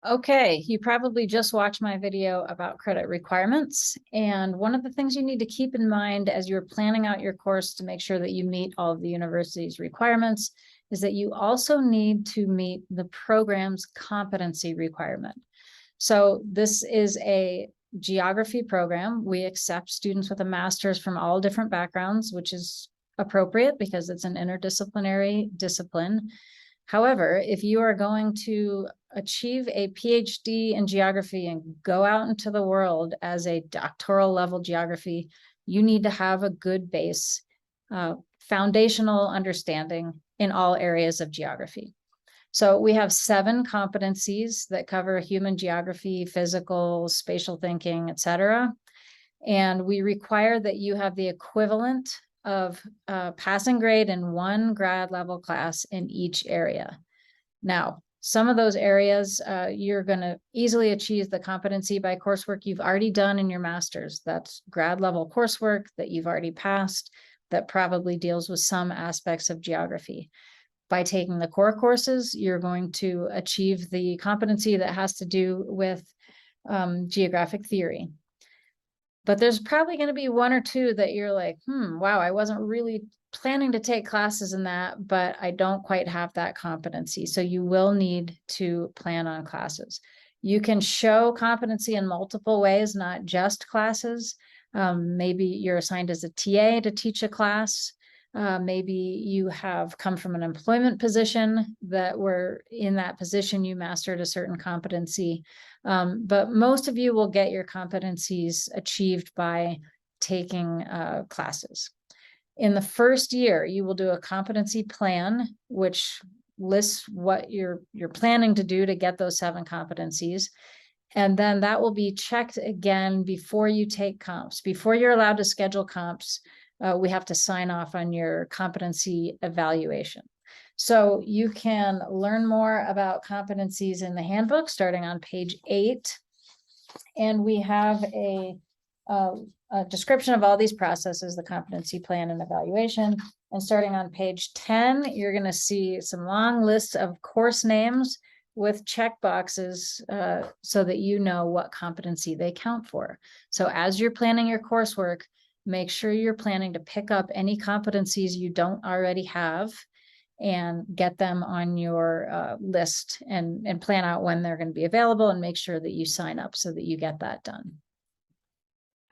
Okay, you probably just watched my video about credit requirements. And one of the things you need to keep in mind as you're planning out your course to make sure that you meet all of the university's requirements is that you also need to meet the program's competency requirement. So this is a geography program. We accept students with a master's from all different backgrounds, which is appropriate because it's an interdisciplinary discipline. However, if you are going to achieve a PhD in geography and go out into the world as a doctoral level geography, you need to have a good base, foundational understanding in all areas of geography. So we have 7 competencies that cover human geography, physical, spatial thinking, etc. And we require that you have the equivalent of passing grade in 1 grad level class in each area. Now, some of those areas, you're going to easily achieve the competency by coursework you've already done in your master's. That's grad level coursework that you've already passed that probably deals with some aspects of geography. By taking the core courses, you're going to achieve the competency that has to do with geographic theory. But there's probably going to be 1 or 2 that you're like, wow, I wasn't really planning to take classes in that, but I don't quite have that competency. So you will need to plan on classes. You can show competency in multiple ways, not just classes. Maybe you're assigned as a TA to teach a class. Maybe you have come from an employment position that were in that position, you mastered a certain competency. But most of you will get your competencies achieved by taking classes. In the first year, you will do a competency plan, which lists what you're planning to do to get those 7 competencies. And then that will be checked again before you take comps. Before you're allowed to schedule comps, we have to sign off on your competency evaluation. So you can learn more about competencies in the handbook starting on page 8. And we have a description of all these processes, the competency plan and evaluation. And starting on page 10, you're going to see some long lists of course names with check boxes so that you know what competency they count for. So as you're planning your coursework, make sure you're planning to pick up any competencies you don't already have and get them on your list and plan out when they're going to be available and make sure that you sign up so that you get that done.